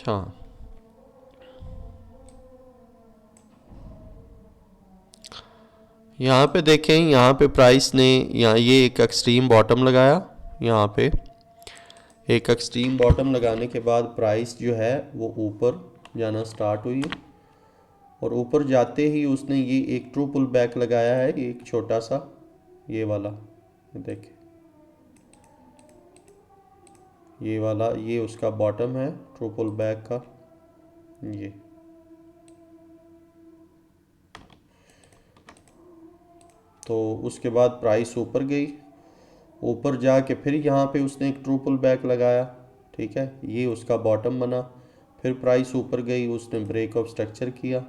हाँ, यहाँ पे देखें, यहाँ पे प्राइस ने यहाँ ये एक एक्सट्रीम बॉटम लगाया। यहाँ पे एक एक्सट्रीम बॉटम लगाने के बाद प्राइस जो है वो ऊपर जाना स्टार्ट हुई है, और ऊपर जाते ही उसने ये एक ट्रू पुल बैक लगाया है, एक छोटा सा, ये वाला देखें, ये वाला, ये उसका बॉटम है ट्रू पुल बैक का। ये तो उसके बाद प्राइस ऊपर गई, ऊपर जाके फिर यहाँ पे उसने एक ट्रू पुल बैक लगाया। ठीक है, ये उसका बॉटम बना। फिर प्राइस ऊपर गई, उसने ब्रेक ऑफ स्ट्रक्चर किया,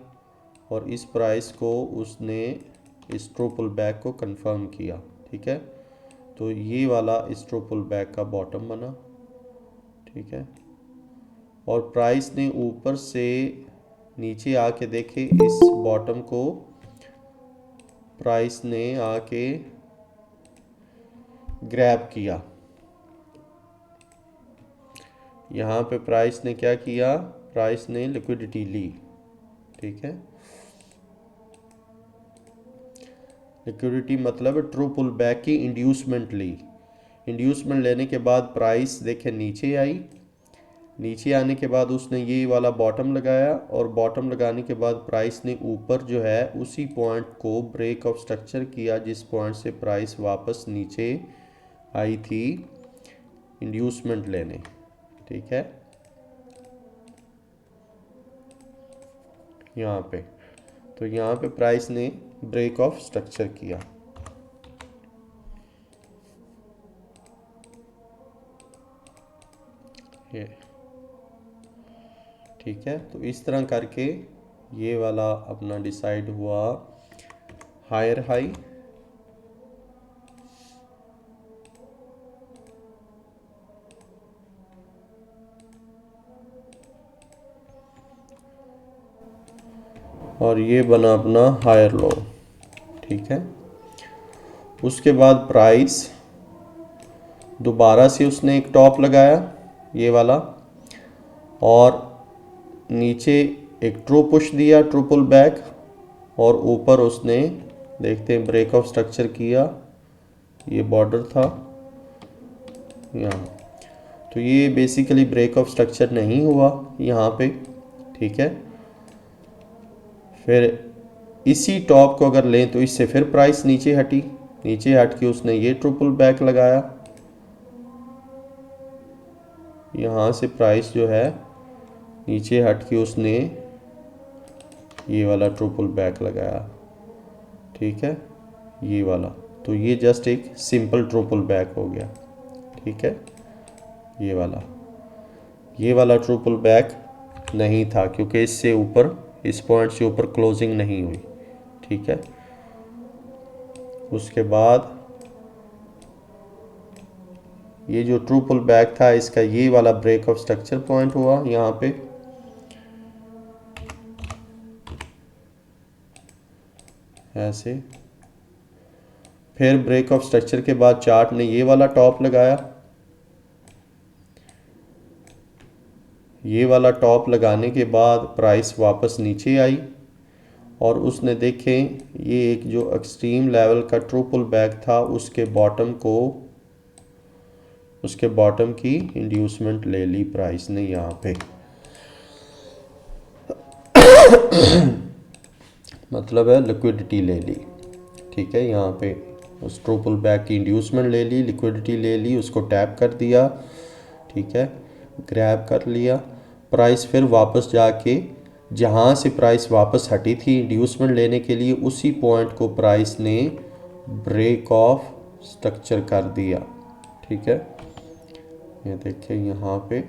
और इस प्राइस को उसने इस ट्रू पुल बैक को कंफर्म किया। ठीक है, तो ये वाला इस ट्रू पुल बैक का बॉटम बना। ठीक है, और प्राइस ने ऊपर से नीचे आके देखे इस बॉटम को, प्राइस ने आके ग्रैब किया। यहाँ पे प्राइस ने क्या किया, प्राइस ने लिक्विडिटी ली। ठीक है, लिक्विडिटी मतलब ट्रू पुल बैक की इंड्यूसमेंट ली। इंड्यूसमेंट लेने के बाद प्राइस देखे नीचे आई, नीचे आने के बाद उसने ये वाला बॉटम लगाया, और बॉटम लगाने के बाद प्राइस ने ऊपर जो है उसी पॉइंट को ब्रेक ऑफ स्ट्रक्चर किया जिस पॉइंट से प्राइस वापस नीचे आई थी इंड्यूसमेंट लेने। ठीक है, यहाँ पे तो यहाँ पे प्राइस ने ब्रेक ऑफ स्ट्रक्चर किया। ये ठीक है, तो इस तरह करके ये वाला अपना डिसाइड हुआ हायर हाई, और ये बना अपना हायर लो। ठीक है, उसके बाद प्राइस दोबारा से उसने एक टॉप लगाया, ये वाला, और नीचे एक ट्रू पुश दिया, ट्रू पुल बैक, और ऊपर उसने देखते हैं ब्रेक ऑफ स्ट्रक्चर किया। ये बॉर्डर था यहाँ, तो ये बेसिकली ब्रेक ऑफ स्ट्रक्चर नहीं हुआ यहाँ पे। ठीक है, फिर इसी टॉप को अगर लें तो इससे फिर प्राइस नीचे हटी, नीचे हट के उसने ये ट्रू पुल बैक लगाया। यहाँ से प्राइस जो है नीचे हट के उसने ये वाला ट्रू पुल बैक लगाया। ठीक है, ये वाला, तो ये जस्ट एक सिंपल ट्रू पुल बैक हो गया। ठीक है, ये वाला ट्रू पुल बैक नहीं था क्योंकि इससे ऊपर, इस पॉइंट से ऊपर क्लोजिंग नहीं हुई। ठीक है, उसके बाद ये जो ट्रू पुल बैक था इसका ये वाला ब्रेक ऑफ स्ट्रक्चर पॉइंट हुआ यहाँ पे, ऐसे। फिर ब्रेक ऑफ स्ट्रक्चर के बाद चार्ट ने ये वाला टॉप लगाया, ये वाला टॉप लगाने के बाद प्राइस वापस नीचे आई, और उसने देखें ये एक जो एक्सट्रीम लेवल का ट्रू पुल बैक था उसके बॉटम को, उसके बॉटम की इंड्यूसमेंट ले ली प्राइस ने यहाँ पे। मतलब है लिक्विडिटी ले ली। ठीक है, यहाँ पे उस ट्रू पुल बैक की इंड्यूसमेंट ले ली, लिक्विडिटी ले ली, उसको टैप कर दिया। ठीक है, ग्रैब कर लिया। प्राइस फिर वापस जाके जहाँ से प्राइस वापस हटी थी इंड्यूसमेंट लेने के लिए उसी पॉइंट को प्राइस ने ब्रेक ऑफ स्ट्रक्चर कर दिया। ठीक है, ये देखिए यहाँ पे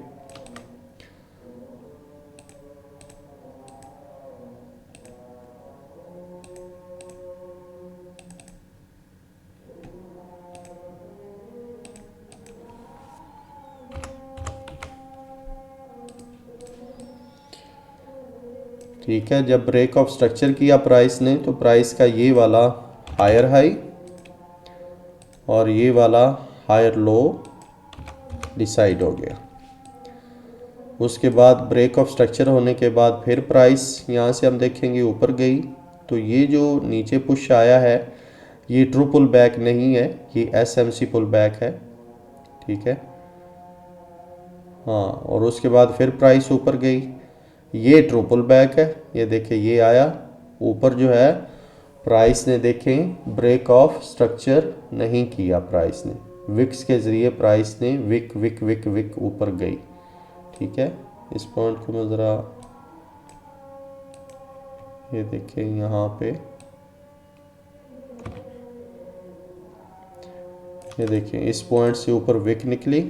ठीक है, जब ब्रेक ऑफ स्ट्रक्चर किया प्राइस ने तो प्राइस का ये वाला हायर हाई और ये वाला हायर लो डिसाइड हो गया। उसके बाद ब्रेक ऑफ स्ट्रक्चर होने के बाद फिर प्राइस यहाँ से हम देखेंगे ऊपर गई। तो ये जो नीचे पुश आया है ये ट्रू पुल बैक नहीं है, ये एसएमसी पुल बैक है, ठीक है। हाँ, और उसके बाद फिर प्राइस ऊपर गई, ये ट्रू पुल बैक है। ये देखिए ये आया ऊपर जो है, प्राइस ने देखें ब्रेक ऑफ स्ट्रक्चर नहीं किया, प्राइस ने विक्स के ज़रिए प्राइस ने विक विक विक विक ऊपर गई, ठीक है। इस पॉइंट को मैं ज़रा ये देखें यहाँ पे, ये देखिए इस पॉइंट से ऊपर विक निकली,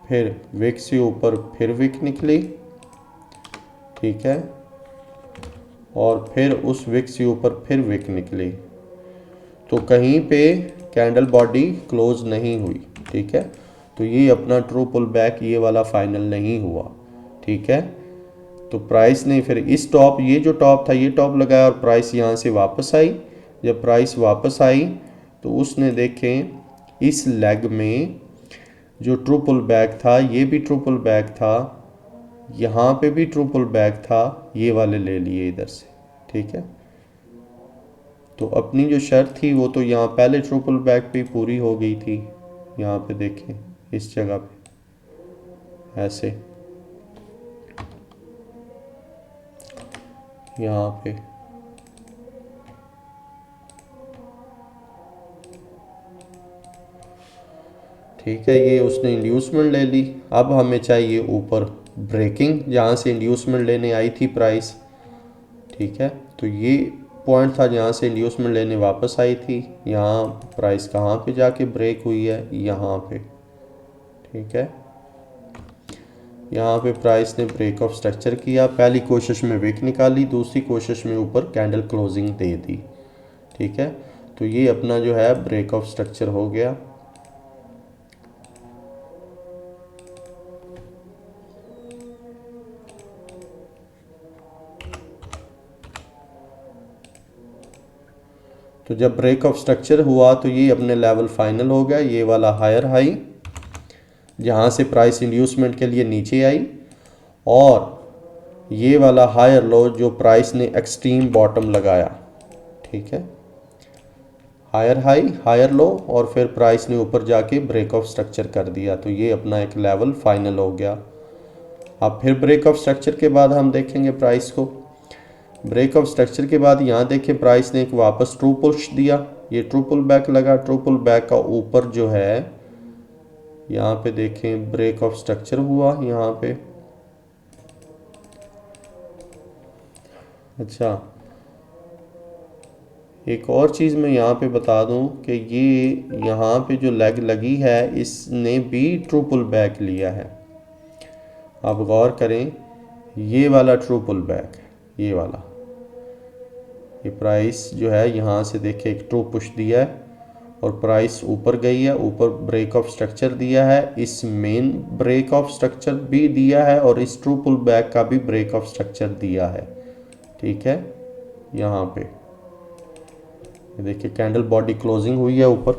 फिर विक से ऊपर फिर विक निकली, ठीक है, और फिर उस विक से ऊपर फिर विक निकली। तो कहीं पे कैंडल बॉडी क्लोज नहीं हुई, ठीक है। तो ये अपना ट्रू पुल बैक ये वाला फाइनल नहीं हुआ, ठीक है। तो प्राइस ने फिर इस टॉप, ये जो टॉप था ये टॉप लगाया और प्राइस यहाँ से वापस आई। जब प्राइस वापस आई तो उसने देखें इस लेग में जो ट्रू पुल बैक था ये भी ट्रू पुल बैक था, यहाँ पे भी ट्रू पुल बैक था, ये वाले ले लिए इधर से, ठीक है। तो अपनी जो शर्त थी वो तो यहाँ पहले ट्रू पुल बैक पे पूरी हो गई थी। यहाँ पे देखें इस जगह पे ऐसे, यहाँ पे ठीक है, ये उसने इंड्यूसमेंट ले ली। अब हमें चाहिए ऊपर ब्रेकिंग, जहाँ से इंड्यूसमेंट लेने आई थी प्राइस, ठीक है। तो ये पॉइंट था जहाँ से इंड्यूसमेंट लेने वापस आई थी। यहाँ प्राइस कहाँ पे जाके ब्रेक हुई है, यहाँ पे, ठीक है। यहाँ पे प्राइस ने ब्रेक ऑफ स्ट्रक्चर किया, पहली कोशिश में विक निकाली, दूसरी कोशिश में ऊपर कैंडल क्लोजिंग दे दी, ठीक है। तो ये अपना जो है ब्रेक ऑफ स्ट्रक्चर हो गया। तो जब ब्रेक ऑफ स्ट्रक्चर हुआ तो ये अपने लेवल फाइनल हो गया, ये वाला हायर हाई जहाँ से प्राइस इंड्यूसमेंट के लिए नीचे आई, और ये वाला हायर लो जो प्राइस ने एक्सट्रीम बॉटम लगाया, ठीक है। हायर हाई हायर लो और फिर प्राइस ने ऊपर जाके ब्रेक ऑफ स्ट्रक्चर कर दिया, तो ये अपना एक लेवल फाइनल हो गया। अब फिर ब्रेक ऑफ स्ट्रक्चर के बाद हम देखेंगे प्राइस को। ब्रेक ऑफ स्ट्रक्चर के बाद यहाँ देखें प्राइस ने एक वापस ट्रू पुश दिया, ये ट्रू पुल बैक लगा। ट्रू पुल बैक का ऊपर जो है यहाँ पे देखें ब्रेक ऑफ स्ट्रक्चर हुआ यहाँ पे। अच्छा, एक और चीज़ मैं यहाँ पे बता दूँ कि ये यहाँ पे जो लेग लगी है इसने भी ट्रू पुल बैक लिया है। आप गौर करें, ये वाला ट्रू पुल बैक है, ये वाला, ये प्राइस जो है यहाँ से देखे एक ट्रू पुश दिया है और प्राइस ऊपर गई है, ऊपर ब्रेक ऑफ स्ट्रक्चर दिया है, इस मेन ब्रेक ऑफ स्ट्रक्चर भी दिया है और इस ट्रू पुल बैक का भी ब्रेक ऑफ स्ट्रक्चर दिया है, ठीक है। यहाँ पे देखिए कैंडल बॉडी क्लोजिंग हुई है ऊपर।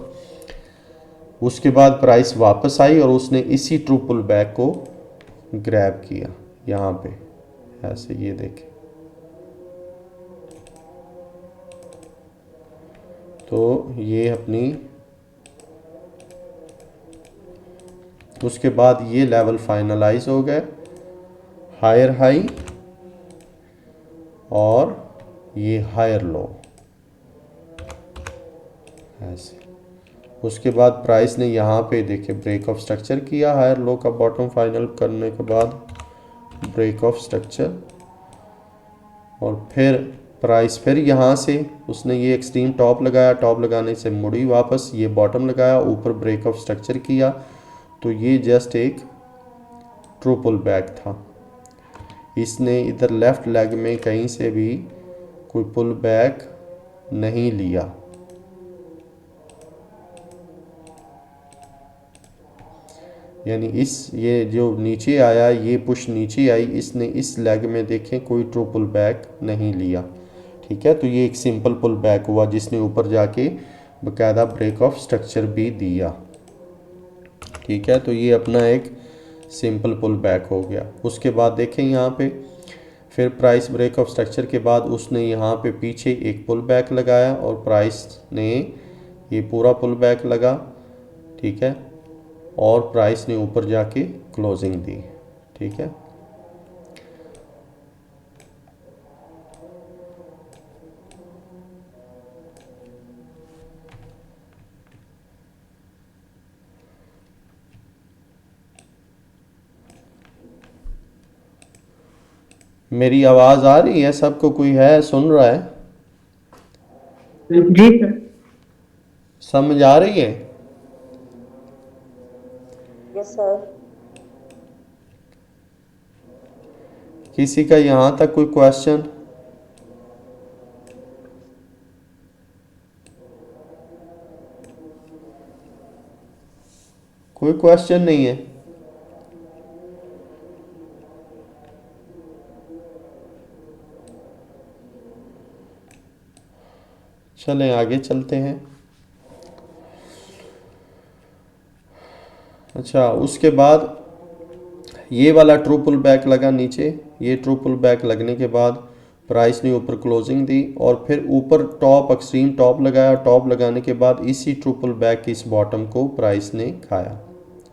उसके बाद प्राइस वापस आई और उसने इसी ट्रू पुल बैक को ग्रैब किया यहाँ पे ऐसे, ये देखें। तो ये अपनी, उसके बाद ये लेवल फाइनलाइज हो गए, हायर हाई और ये हायर लो ऐसे। उसके बाद प्राइस ने यहाँ पे देखे ब्रेक ऑफ स्ट्रक्चर किया, हायर लो का बॉटम फाइनल करने के बाद ब्रेक ऑफ स्ट्रक्चर, और फिर प्राइस फिर यहाँ से उसने ये एक्सट्रीम टॉप लगाया, टॉप लगाने से मुड़ी वापस, ये बॉटम लगाया, ऊपर ब्रेक ऑफ स्ट्रक्चर किया। तो ये जस्ट एक ट्रू पुल बैक था। इसने इधर लेफ्ट लेग में कहीं से भी कोई पुल बैक नहीं लिया। यानी इस, ये जो नीचे आया, ये पुश नीचे आई, इसने इस लेग में देखें कोई ट्रू पुल बैक नहीं लिया, ठीक है। तो ये एक सिंपल पुल बैक हुआ जिसने ऊपर जाके बकायदा ब्रेक ऑफ स्ट्रक्चर भी दिया, ठीक है। तो ये अपना एक सिंपल पुल बैक हो गया। उसके बाद देखें यहाँ पे फिर प्राइस ब्रेक ऑफ स्ट्रक्चर के बाद उसने यहाँ पे पीछे एक पुल बैक लगाया और प्राइस ने ये पूरा पुल बैक लगा, ठीक है, और प्राइस ने ऊपर जाके क्लोजिंग दी, ठीक है। मेरी आवाज़ आ रही है सबको? कोई है सुन रहा है? जी सर। समझ आ रही है? Yes sir. किसी का यहाँ तक कोई क्वेश्चन? कोई क्वेश्चन नहीं है? चलें आगे चलते हैं। अच्छा, उसके बाद ये वाला ट्रू पुल बैक लगा नीचे, ये ट्रू पुल बैक लगने के बाद प्राइस ने ऊपर क्लोजिंग दी और फिर ऊपर टॉप एक्सट्रीम टॉप लगाया। टॉप लगाने के बाद इसी ट्रू पुल बैक की इस बॉटम को प्राइस ने खाया,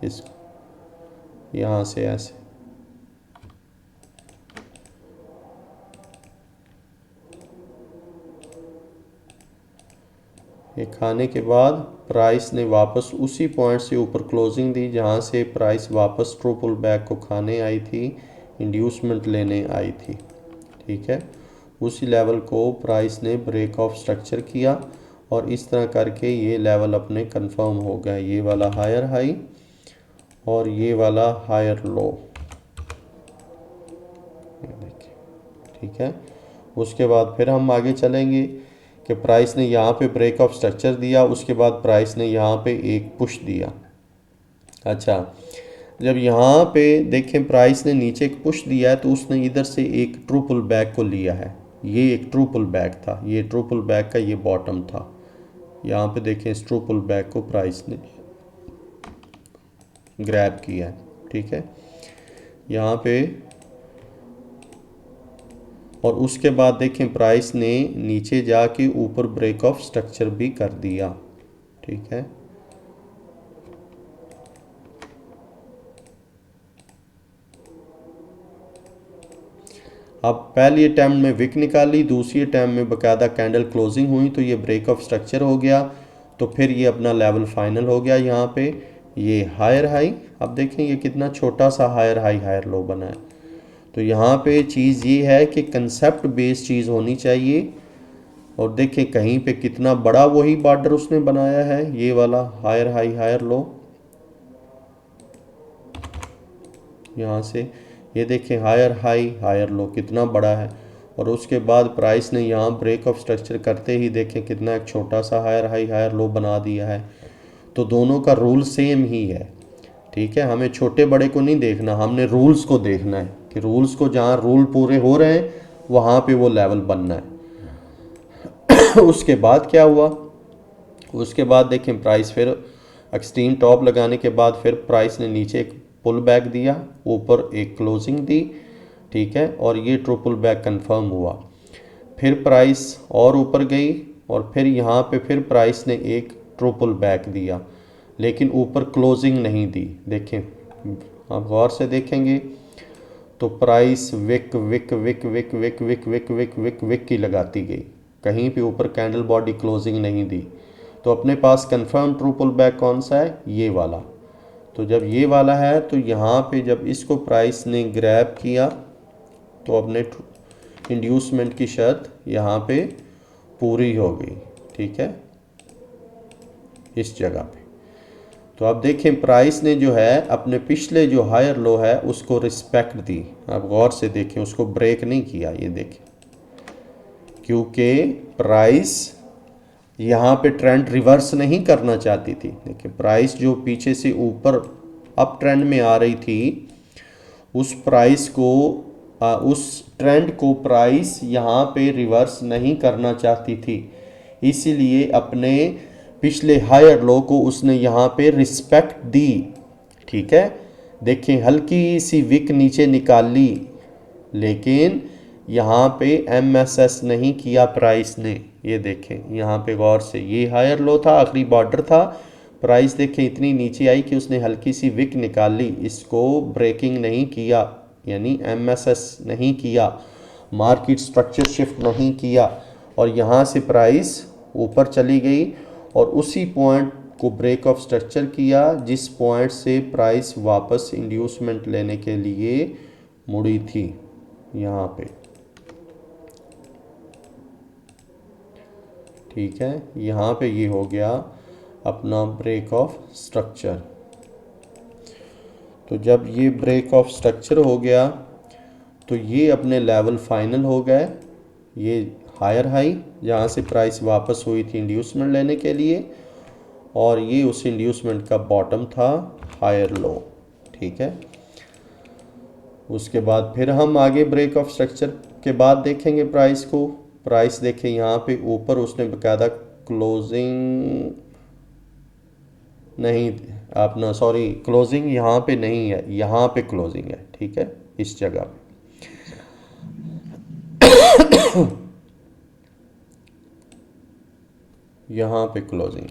इसको यहाँ से ऐसे। ये खाने के बाद प्राइस ने वापस उसी पॉइंट से ऊपर क्लोजिंग दी जहाँ से प्राइस वापस ट्रू पुल बैक को खाने आई थी, इंड्यूसमेंट लेने आई थी, ठीक है। उसी लेवल को प्राइस ने ब्रेक ऑफ स्ट्रक्चर किया और इस तरह करके ये लेवल अपने कंफर्म हो गया, ये वाला हायर हाई और ये वाला हायर लो, देखिए, ठीक है। उसके बाद फिर हम आगे चलेंगे कि प्राइस ने यहाँ पे ब्रेक ऑफ स्ट्रक्चर दिया, उसके बाद प्राइस ने यहाँ पे एक पुश दिया। अच्छा, जब यहाँ पे देखें प्राइस ने नीचे एक पुश दिया है तो उसने इधर से एक ट्रू पुल बैक को लिया है। ये एक ट्रू पुल बैक था, ये ट्रू पुल बैक का ये बॉटम था। यहाँ पे देखें इस ट्रू पुल बैक को प्राइस ने ग्रैब किया है, ठीक है, यहाँ पे। और उसके बाद देखें प्राइस ने नीचे जाके ऊपर ब्रेक ऑफ स्ट्रक्चर भी कर दिया, ठीक है। अब पहली अटैम्प्ट में विक निकाली, दूसरी अटैम्प्ट में बाकायदा कैंडल क्लोजिंग हुई तो ये ब्रेक ऑफ स्ट्रक्चर हो गया। तो फिर ये अपना लेवल फाइनल हो गया। यहाँ पे ये हायर हाई, अब देखें ये कितना छोटा सा हायर हाई हायर लो बना है। तो यहाँ पे चीज़ ये है कि कंसेप्ट बेस्ड चीज़ होनी चाहिए। और देखें कहीं पे कितना बड़ा वही बॉर्डर उसने बनाया है, ये वाला हायर हाई हायर लो, यहाँ से ये देखें हायर हाई हायर लो कितना बड़ा है। और उसके बाद प्राइस ने यहाँ ब्रेक ऑफ स्ट्रक्चर करते ही देखें कितना एक छोटा सा हायर हाई हायर लो बना दिया है। तो दोनों का रूल सेम ही है, ठीक है। हमें छोटे बड़े को नहीं देखना, हमने रूल्स को देखना है कि रूल्स को जहाँ रूल पूरे हो रहे हैं वहाँ पे वो लेवल बनना है। उसके बाद क्या हुआ, उसके बाद देखें प्राइस फिर एक्सट्रीम टॉप लगाने के बाद फिर प्राइस ने नीचे एक पुल बैक दिया, ऊपर एक क्लोजिंग दी, ठीक है। और ये ट्रू पुल बैक कंफर्म हुआ। फिर प्राइस और ऊपर गई और फिर यहाँ पे फिर प्राइस ने एक ट्रू पुल बैक दिया, लेकिन ऊपर क्लोजिंग नहीं दी। देखें आप गौर से देखेंगे तो price wick wick wick wick wick wick wick wick wick wick की लगाती गई, कहीं पे ऊपर कैंडल बॉडी क्लोजिंग नहीं दी। तो अपने पास कंफर्म ट्रू पुल बैक कौन सा है, ये वाला। तो जब ये वाला है तो यहाँ पे जब इसको प्राइस ने ग्रैब किया तो अपने इंड्यूसमेंट की शर्त यहाँ पे पूरी हो गई, ठीक है, इस जगह पे। तो अब देखें प्राइस ने जो है अपने पिछले जो हायर लो है उसको रिस्पेक्ट दी। आप गौर से देखें, उसको ब्रेक नहीं किया, ये देखें, क्योंकि प्राइस यहाँ पे ट्रेंड रिवर्स नहीं करना चाहती थी। देखिए प्राइस जो पीछे से ऊपर अप ट्रेंड में आ रही थी उस प्राइस को उस ट्रेंड को प्राइस यहाँ पे रिवर्स नहीं करना चाहती थी, इसीलिए अपने पिछले हायर लो को उसने यहाँ पे रिस्पेक्ट दी, ठीक है। देखें हल्की सी विक नीचे निकाल ली, लेकिन यहाँ पे MSS नहीं किया प्राइस ने। ये देखें यहाँ पे गौर से, ये हायर लो था, आखिरी बॉर्डर था, प्राइस देखें इतनी नीचे आई कि उसने हल्की सी विक निकाल ली, इसको ब्रेकिंग नहीं किया, यानी MSS नहीं किया, मार्केट स्ट्रक्चर शिफ्ट नहीं किया, और यहाँ से प्राइस ऊपर चली गई और उसी पॉइंट को ब्रेक ऑफ स्ट्रक्चर किया जिस पॉइंट से प्राइस वापस इंड्यूसमेंट लेने के लिए मुड़ी थी यहाँ पे। ठीक है, यहाँ पे ये हो गया अपना ब्रेक ऑफ स्ट्रक्चर। तो जब ये ब्रेक ऑफ स्ट्रक्चर हो गया तो ये अपने लेवल फाइनल हो गए, ये हायर हाई जहाँ से प्राइस वापस हुई थी इंड्यूसमेंट लेने के लिए, और ये उस इंड्यूसमेंट का बॉटम था, हायर लो। ठीक है, उसके बाद फिर हम आगे ब्रेक ऑफ स्ट्रक्चर के बाद देखेंगे प्राइस को। प्राइस देखें यहाँ पे ऊपर उसने बकायदा क्लोजिंग नहीं, अपना सॉरी क्लोजिंग यहाँ पे नहीं है, यहाँ पे क्लोजिंग है। ठीक है, इस जगह पे यहाँ पे क्लोजिंग।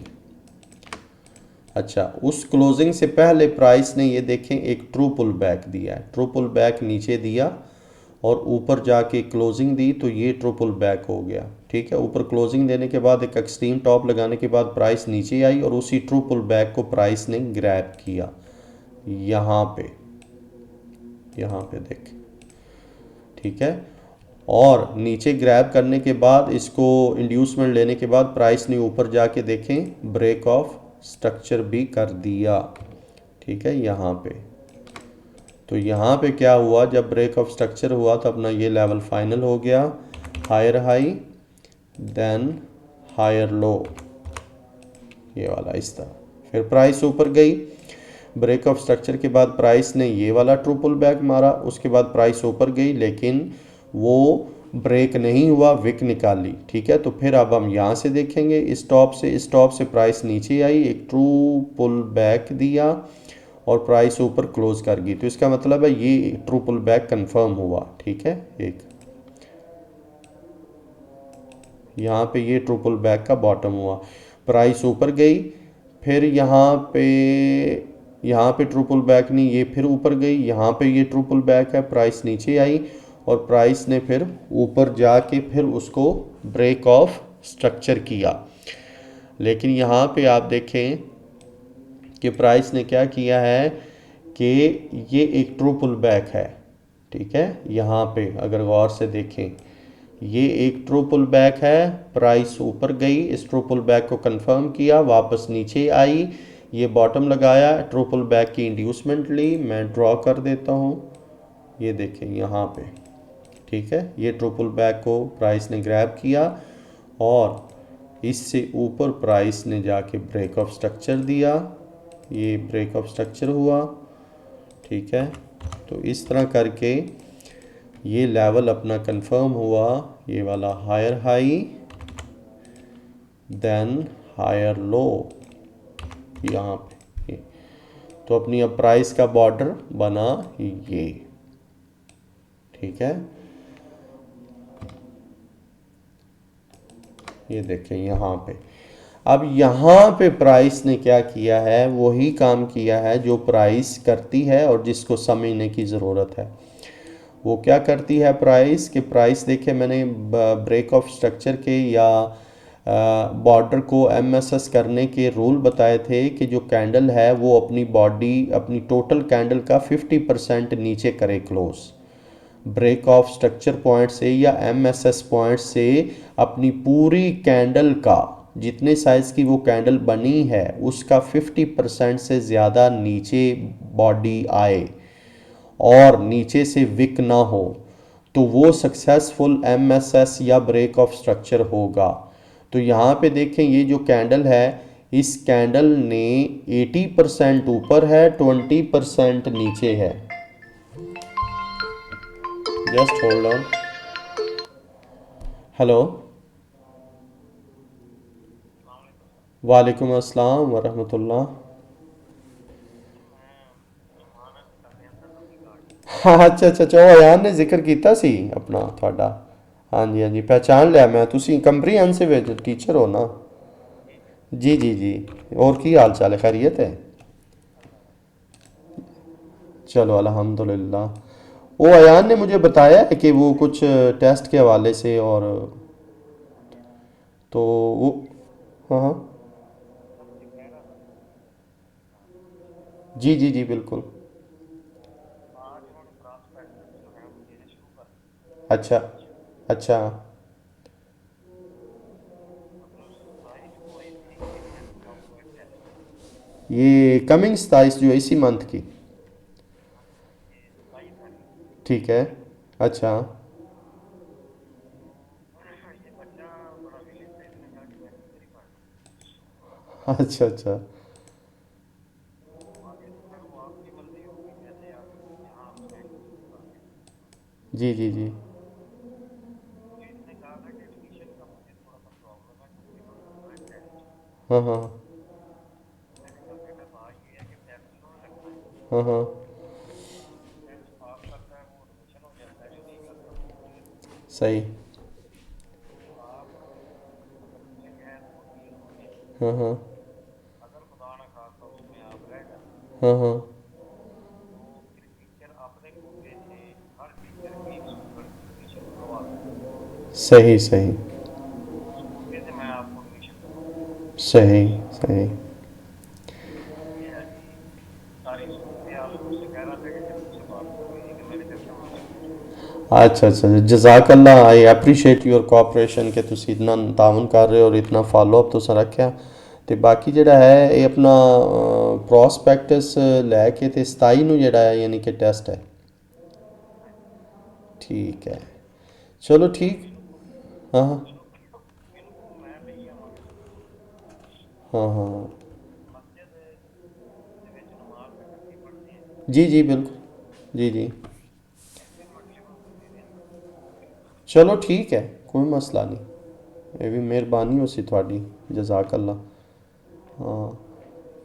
अच्छा, उस क्लोजिंग से पहले प्राइस ने ये देखें एक ट्रू पुल बैक दिया है, ट्रू पुल बैक नीचे दिया और ऊपर जाके क्लोजिंग दी, तो ये ट्रू पुल बैक हो गया। ठीक है, ऊपर क्लोजिंग देने के बाद एक एक्सट्रीम टॉप लगाने के बाद प्राइस नीचे आई और उसी ट्रू पुल बैक को प्राइस ने ग्रैब किया यहाँ पे देख। ठीक है, और नीचे ग्रैब करने के बाद इसको इंड्यूसमेंट लेने के बाद प्राइस ने ऊपर जाके देखें ब्रेक ऑफ स्ट्रक्चर भी कर दिया। ठीक है, यहाँ पे तो यहाँ पे क्या हुआ, जब ब्रेक ऑफ स्ट्रक्चर हुआ तो अपना ये लेवल फाइनल हो गया, higher high then higher low, ये वाला इस तरह। फिर प्राइस ऊपर गई, ब्रेक ऑफ स्ट्रक्चर के बाद प्राइस ने ये वाला ट्रू पुल बैक मारा, उसके बाद प्राइस ऊपर गई लेकिन वो ब्रेक नहीं हुआ, विक निकाल ली। ठीक है, तो फिर अब हम यहाँ से देखेंगे, इस टॉप से प्राइस नीचे आई, एक ट्रू पुल बैक दिया और प्राइस ऊपर क्लोज कर गई, तो इसका मतलब है ये ट्रू पुल बैक कंफर्म हुआ। ठीक है, एक यहाँ पे ये ट्रू पुल बैक का बॉटम हुआ, प्राइस ऊपर गई, फिर यहाँ पे ट्रू पुल बैक नहीं, ये फिर ऊपर गई, यहाँ पे ये ट्रू पुल बैक है, प्राइस नीचे आई और प्राइस ने फिर ऊपर जाके फिर उसको ब्रेक ऑफ स्ट्रक्चर किया। लेकिन यहाँ पे आप देखें कि प्राइस ने क्या किया है कि ये एक ट्रू पुल बैक है। ठीक है, यहाँ पे अगर गौर से देखें ये एक ट्रू पुल बैक है, प्राइस ऊपर गई, इस ट्रू पुल बैक को कंफर्म किया, वापस नीचे आई, ये बॉटम लगाया, ट्रू पुल बैक की इंड्यूसमेंट ली, मैं ड्रॉ कर देता हूँ, ये देखें यहाँ पे। ठीक है, ये ट्रू पुल बैक को प्राइस ने ग्रैब किया और इससे ऊपर प्राइस ने जाके ब्रेक ऑफ स्ट्रक्चर दिया, ये ब्रेक ऑफ स्ट्रक्चर हुआ। ठीक है, तो इस तरह करके ये लेवल अपना कंफर्म हुआ, ये वाला higher high then higher low यहाँ पे। तो अपनी अब प्राइस का बॉर्डर बना ये। ठीक है, ये देखें यहाँ पे। अब यहाँ पे प्राइस ने क्या किया है, वही काम किया है जो प्राइस करती है और जिसको समझने की ज़रूरत है। वो क्या करती है प्राइस, कि प्राइस देखे मैंने ब्रेक ऑफ स्ट्रक्चर के या बॉर्डर को MSS करने के रूल बताए थे कि जो कैंडल है वो अपनी बॉडी, अपनी टोटल कैंडल का 50% नीचे करे close, break of structure point से या MSS पॉइंट से अपनी पूरी कैंडल का, जितने साइज़ की वो कैंडल बनी है उसका 50% से ज़्यादा नीचे बॉडी आए और नीचे से विक ना हो, तो वो सक्सेसफुल MSS या ब्रेक ऑफ स्ट्रक्चर होगा। तो यहाँ पे देखें ये जो कैंडल है, इस कैंडल ने 80% ऊपर है, 20% नीचे है। Just hold on. हेलो, वालेकुम अस्सलाम वरहमतुल्लाह। हाँ अच्छा अच्छा अच्छा, ਉਹ ਅਯਾਨ ਨੇ ਜ਼ਿਕਰ ਕੀਤਾ ਸੀ ਆਪਣਾ ਤੁਹਾਡਾ। ਹਾਂਜੀ ਹਾਂਜੀ, ਪਹਿਚਾਨ ਲਿਆ ਮੈਂ, ਤੁਸੀਂ ਕੰਪਰੀਹੈਂਸਿਵ ਟੀਚਰ ਹੋ ਨਾ। जी जी जी। और की हाल चाल है, खैरियत है? चलो अल्हम्दुलिल्लाह। वो अयान ने मुझे बताया है कि वो कुछ टेस्ट के हवाले से, और तो वो, हाँ हाँ, जी जी जी बिल्कुल। अच्छा अच्छा। ये कमिंग 27 जो इसी मंथ की? ठीक है। अच्छा अच्छा अच्छा। जी जी जी। हाँ हाँ हाँ हाँ। सही। हाँ हाँ हाँ हाँ। सही सही सही सही। अच्छा अच्छा, जजाकल्ला, आई एप्रीशिएट योर कोऑपरेशन कि ਤੁਸੀਂ इतना तावन कर रहे हो और इतना फॉलो अप तुसां रखिਆ। ਤੇ ਬਾਕੀ ਜਿਹੜਾ ਹੈ ਇਹ ਆਪਣਾ ਪ੍ਰੋਸਪੈਕਟਸ ਲੈ ਕੇ ਤੇ 27 ਨੂੰ ਜਿਹੜਾ ਹੈ ਯਾਨੀ ਕਿ ਟੈਸਟ ਹੈ। ਠੀਕ ਹੈ, ਚਲੋ ਠੀਕ। हाँ हाँ हाँ हाँ। जी जी बिल्कुल। जी जी। चलो ठीक है, कोई मसला नहीं। ये भी मेहरबानी हो सी थोड़ी, जजाकल्ला। हाँ,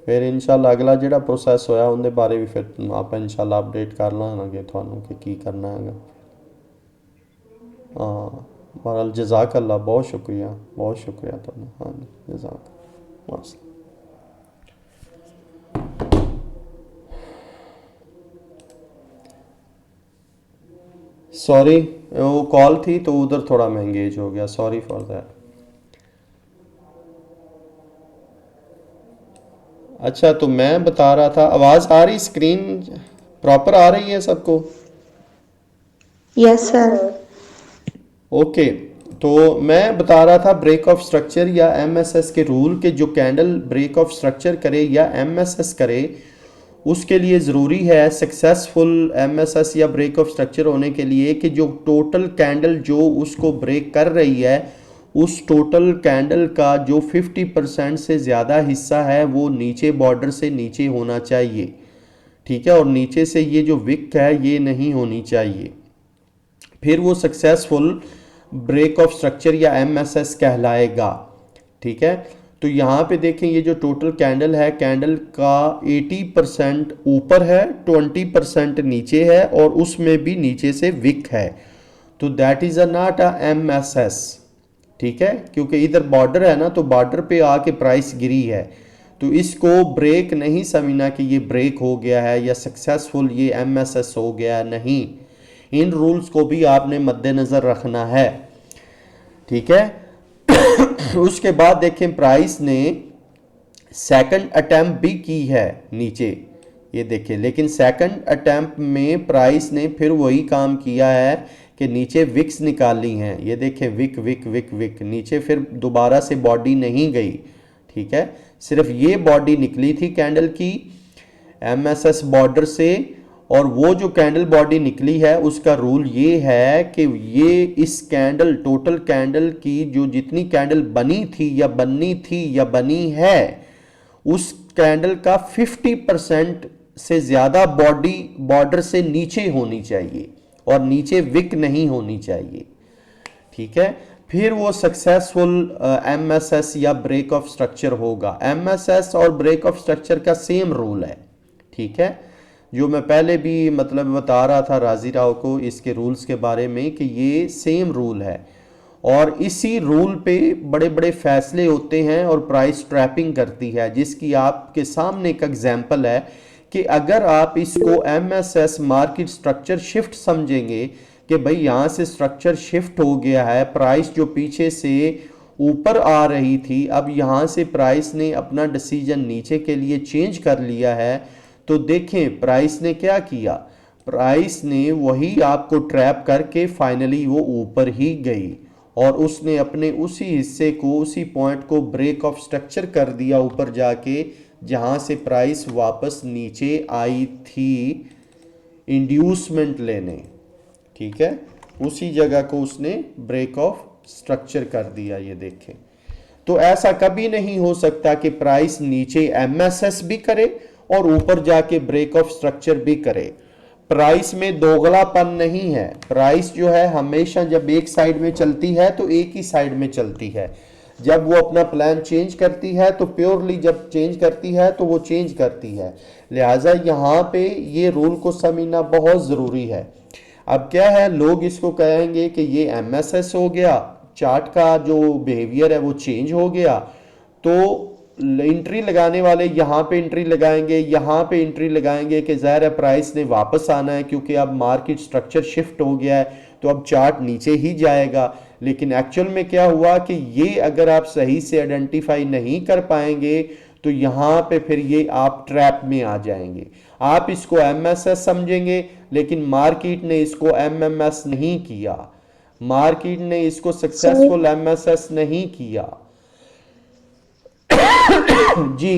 फिर इंशाल्लाह अगला ਜਿਹੜਾ प्रोसैस होया ਉਹਦੇ बारे भी फिर आप इंशाल्लाह अपडेट कर ਲਾਂਗੇ ਤੁਹਾਨੂੰ कि की करना है। हाँ बहरहाल जजाकल्ला, बहुत शुक्रिया ਤੁਹਾਡਾ। ਹਾਂਜੀ जजाक वास्ते। सॉरी, वो कॉल थी तो उधर थोड़ा मैं एंगेज हो गया, सॉरी फॉर दैट। अच्छा, तो मैं बता रहा था, आवाज़ आ रही, स्क्रीन प्रॉपर आ रही है सबको? Yes sir. ओके। तो मैं बता रहा था ब्रेक ऑफ स्ट्रक्चर या एमएसएस के रूल के, जो कैंडल ब्रेक ऑफ स्ट्रक्चर करे या एमएसएस करे उसके लिए ज़रूरी है सक्सेसफुल एमएसएस या ब्रेक ऑफ स्ट्रक्चर होने के लिए कि जो टोटल कैंडल जो उसको ब्रेक कर रही है, उस टोटल कैंडल का जो 50% से ज़्यादा हिस्सा है वो नीचे बॉर्डर से नीचे होना चाहिए। ठीक है, और नीचे से ये जो विक है ये नहीं होनी चाहिए, फिर वो सक्सेसफुल ब्रेक ऑफ स्ट्रक्चर या एमएसएस कहलाएगा। ठीक है, तो यहाँ पे देखें ये जो टोटल कैंडल है, कैंडल का 80% ऊपर है, 20% नीचे है, और उसमें भी नीचे से विक है, तो that is a not a MSS. ठीक है, क्योंकि इधर बॉर्डर है ना, तो बॉर्डर पे आके प्राइस गिरी है, तो इसको ब्रेक नहीं समझना कि ये ब्रेक हो गया है या सक्सेसफुल ये एमएसएस हो गया, नहीं। इन रूल्स को भी आपने मद्देनज़र रखना है। ठीक है। उसके बाद देखें प्राइस ने सेकंड अटैम्प्ट भी की है नीचे, ये देखें, लेकिन सेकंड अटैम्प्ट में प्राइस ने फिर वही काम किया है कि नीचे विक्स निकाली हैं, ये देखें, विक विक विक विक, नीचे फिर दोबारा से बॉडी नहीं गई। ठीक है, सिर्फ ये बॉडी निकली थी कैंडल की एमएसएस बॉर्डर से, और वो जो कैंडल बॉडी निकली है उसका रूल ये है कि ये इस कैंडल, टोटल कैंडल की जो जितनी कैंडल बनी थी या बननी थी या बनी है, उस कैंडल का 50% से ज़्यादा बॉडी बॉर्डर से नीचे होनी चाहिए, और नीचे विक नहीं होनी चाहिए। ठीक है, फिर वो सक्सेसफुल एमएसएस या ब्रेक ऑफ स्ट्रक्चर होगा। एमएसएस और ब्रेक ऑफ स्ट्रक्चर का सेम रूल है। ठीक है, जो मैं पहले भी मतलब बता रहा था राजी राव को इसके रूल्स के बारे में कि ये सेम रूल है, और इसी रूल पे बड़े बड़े फैसले होते हैं और प्राइस ट्रैपिंग करती है, जिसकी आपके सामने एक एग्जांपल है कि अगर आप इसको एमएसएस मार्केट स्ट्रक्चर शिफ्ट समझेंगे कि भाई यहाँ से स्ट्रक्चर शिफ्ट हो गया है, प्राइस जो पीछे से ऊपर आ रही थी अब यहाँ से प्राइस ने अपना डिसीजन नीचे के लिए चेंज कर लिया है, तो देखें प्राइस ने क्या किया, प्राइस ने वही आपको ट्रैप करके फाइनली वो ऊपर ही गई और उसने अपने उसी हिस्से को, उसी पॉइंट को ब्रेक ऑफ स्ट्रक्चर कर दिया ऊपर जाके, जहाँ से प्राइस वापस नीचे आई थी इंड्यूसमेंट लेने। ठीक है, उसी जगह को उसने ब्रेक ऑफ स्ट्रक्चर कर दिया। ये देखें, तो ऐसा कभी नहीं हो सकता कि प्राइस नीचे एमएसएस भी करे और ऊपर जाके ब्रेक ऑफ स्ट्रक्चर भी करे। प्राइस में दोगलापन नहीं है। प्राइस जो है हमेशा जब एक साइड में चलती है तो एक ही साइड में चलती है, जब वो अपना प्लान चेंज करती है तो प्योरली जब चेंज करती है तो वो चेंज करती है। लिहाजा यहाँ पे ये रूल को समझना बहुत ज़रूरी है। अब क्या है, लोग इसको कहेंगे कि ये एमएसएस हो गया, चार्ट का जो बिहेवियर है वो चेंज हो गया, तो एंट्री लगाने वाले यहाँ पे एंट्री लगाएंगे, यहाँ पे एंट्री लगाएंगे कि ज़ाहिर है प्राइस ने वापस आना है क्योंकि अब मार्केट स्ट्रक्चर शिफ्ट हो गया है, तो अब चार्ट नीचे ही जाएगा। लेकिन एक्चुअल में क्या हुआ कि ये अगर आप सही से आइडेंटिफाई नहीं कर पाएंगे तो यहाँ पे फिर ये आप ट्रैप में आ जाएंगे। आप इसको एमएसएस समझेंगे लेकिन मार्केट ने इसको एमएमएस नहीं किया, मार्केट ने इसको सर सक्सेसफुल एमएसएस नहीं किया। जी,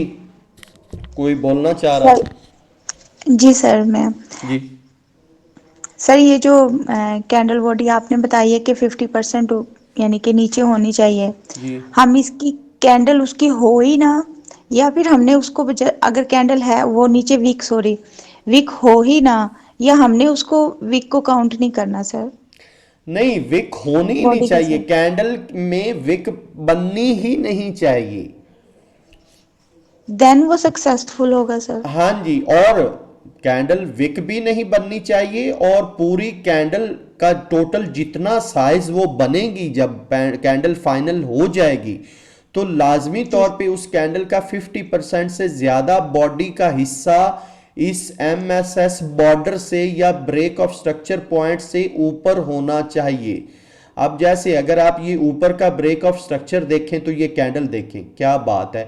कोई बोलना चाह रहा सर था? जी सर मैं जी सर ये जो कैंडल बॉडी आपने बताई है कि 50% यानी कि नीचे होनी चाहिए, जी हम इसकी कैंडल उसकी हो ही ना, या फिर हमने उसको अगर कैंडल है वो नीचे वीक, सॉरी वीक हो ही ना, या हमने उसको वीक को काउंट नहीं करना सर नहीं, विक होनी ही नहीं बॉडी के चाहिए, साथ? कैंडल में विक बननी ही नहीं चाहिए। देन वो सक्सेसफुल होगा सर? हाँ जी, और कैंडल विक भी नहीं बननी चाहिए, और पूरी कैंडल का टोटल जितना साइज वो बनेगी जब कैंडल फाइनल हो जाएगी, तो लाजमी जी तौर पे उस कैंडल का 50% से ज्यादा बॉडी का हिस्सा इस एमएसएस बॉर्डर से या ब्रेक ऑफ स्ट्रक्चर पॉइंट से ऊपर होना चाहिए। अब जैसे अगर आप ये ऊपर का ब्रेक ऑफ स्ट्रक्चर देखें तो ये कैंडल देखें, क्या बात है,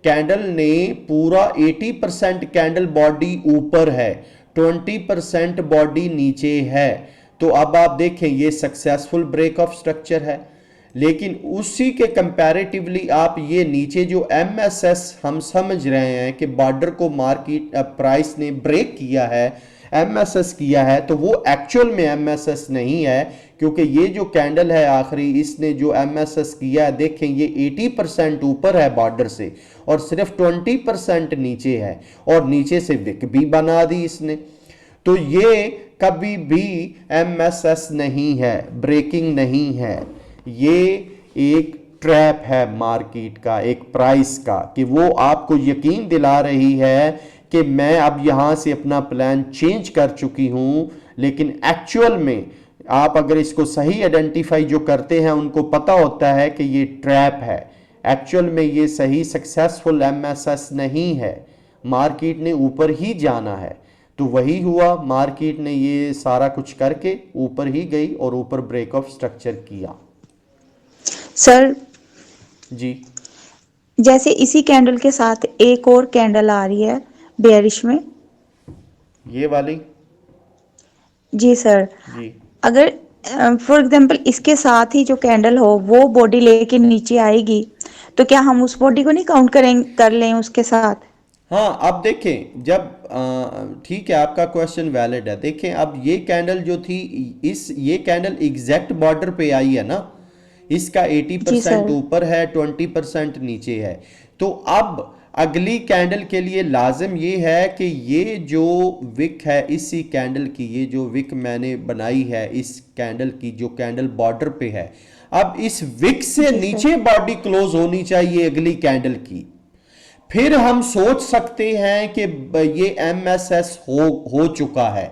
कैंडल ने पूरा 80% कैंडल बॉडी ऊपर है, 20% बॉडी नीचे है, तो अब आप देखें ये सक्सेसफुल ब्रेक ऑफ स्ट्रक्चर है। लेकिन उसी के कंपैरेटिवली आप ये नीचे जो एमएसएस हम समझ रहे हैं कि बॉर्डर को मार्केट प्राइस ने ब्रेक किया है, एमएसएस किया है, तो वो एक्चुअल में एमएसएस नहीं है, क्योंकि ये जो कैंडल है आखिरी इसने जो एमएसएस किया है, देखें ये 80% ऊपर है बॉर्डर से और सिर्फ 20% नीचे है, और नीचे से विक भी बना दी इसने, तो ये कभी भी एमएसएस नहीं है, ब्रेकिंग नहीं है, ये एक ट्रैप है मार्केट का, एक प्राइस का, कि वो आपको यकीन दिला रही है कि मैं अब यहां से अपना प्लान चेंज कर चुकी हूं, लेकिन एक्चुअल में आप अगर इसको सही आइडेंटिफाई जो करते हैं उनको पता होता है कि ये ट्रैप है, एक्चुअल में ये सही सक्सेसफुल एमएसएस नहीं है, मार्केट ने ऊपर ही जाना है। तो वही हुआ, मार्केट ने ये सारा कुछ करके ऊपर ही गई और ऊपर ब्रेक ऑफ स्ट्रक्चर किया। सर जी, जैसे इसी कैंडल के साथ एक और कैंडल आ रही है बेयरिश में। ये वाली। जी सर, जी, अगर फॉर एग्जांपल इसके साथ ही जो कैंडल हो वो बॉडी लेके नीचे आएगी, तो क्या हम उस बॉडी को नहीं काउंट कर लें उसके साथ? हाँ, अब देखें जब ठीक है, आपका क्वेश्चन वैलिड है। देखें अब ये कैंडल जो थी, इस ये कैंडल एग्जैक्ट बॉर्डर पे आई है ना, इसका जी 80% सर। ऊपर है, 20% नीचे है, तो अब अगली कैंडल के लिए लाजिम ये है कि ये जो विक है इसी कैंडल की, ये जो विक मैंने बनाई है इस कैंडल की जो कैंडल बॉर्डर पे है, अब इस विक से जी सर। नीचे बॉडी क्लोज होनी चाहिए अगली कैंडल की। फिर हम सोच सकते हैं कि ये MSS हो चुका है,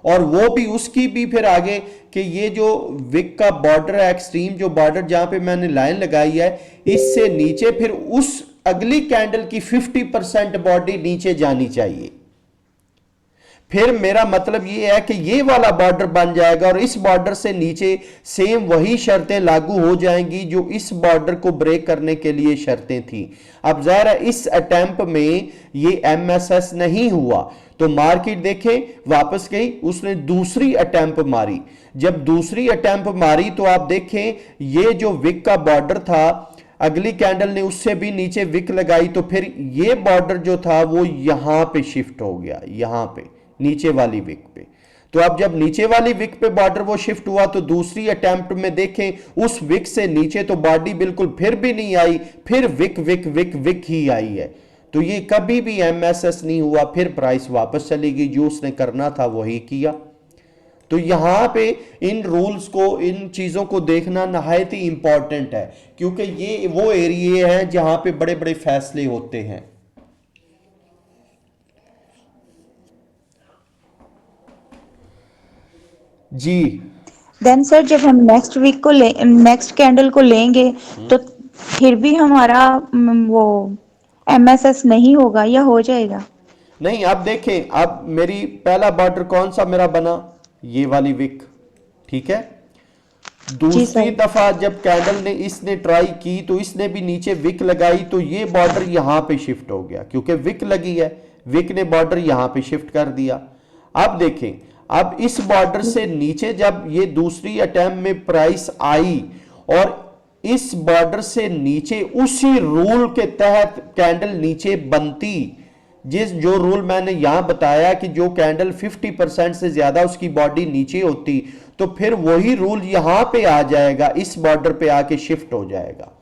और वो भी उसकी भी फिर आगे कि ये जो विक का बॉर्डर है, एक्सट्रीम जो बॉर्डर जहां पे मैंने लाइन लगाई है, इससे नीचे फिर उस अगली कैंडल की 50% बॉडी नीचे जानी चाहिए। फिर मेरा मतलब ये है कि ये वाला बॉर्डर बन जाएगा और इस बॉर्डर से नीचे सेम वही शर्तें लागू हो जाएंगी जो इस बॉर्डर को ब्रेक करने के लिए शर्तें थी। अब ज़ाहिर है इस अटेम्प्ट में ये MSS नहीं हुआ, तो मार्केट देखें वापस गई, उसने दूसरी अटेम्प्ट मारी। जब दूसरी अटेम्प्ट मारी तो आप देखें ये जो विक का बॉर्डर था, अगली कैंडल ने उससे भी नीचे विक लगाई, तो फिर ये बॉर्डर जो था वो यहां पे शिफ्ट हो गया, यहां पे नीचे वाली विक पे। तो अब जब नीचे वाली विक पे बॉर्डर वो शिफ्ट हुआ तो दूसरी अटेम्प्ट में देखें उस विक से नीचे तो बॉडी बिल्कुल फिर भी नहीं आई, फिर विक विक विक विक ही आई है। तो ये कभी भी MSS नहीं हुआ, फिर प्राइस वापस चली गई, जो उसने करना था वही किया। तो यहां पे इन रूल्स को, इन चीजों को देखना नहायत ही इंपॉर्टेंट है, क्योंकि ये वो एरिया हैं जहां पे बड़े बड़े फैसले होते हैं। जी। देन सर जब हम नेक्स्ट वीक को नेक्स्ट कैंडल को लेंगे तो फिर भी हमारा वो MSS नहीं होगा या हो जाएगा? नहीं, अब देखें, अब मेरी पहला बॉर्डर कौन सा मेरा बना, ये वाली विक, ठीक है। जी दूसरी सर। दफा जब कैंडल ने इसने ट्राई की तो इसने भी नीचे विक लगाई, तो ये बॉर्डर यहां पे शिफ्ट हो गया क्योंकि विक लगी है, विक ने बॉर्डर यहां पे शिफ्ट कर दिया। अब देखें, अब इस बॉर्डर से नीचे जब ये दूसरी अटेम्प्ट में प्राइस आई और इस बॉर्डर से नीचे उसी रूल के तहत कैंडल नीचे बनती, जिस जो रूल मैंने यहां बताया कि जो कैंडल 50% से ज्यादा उसकी बॉडी नीचे होती, तो फिर वही रूल यहां पे आ जाएगा, इस बॉर्डर पे आके शिफ्ट हो जाएगा।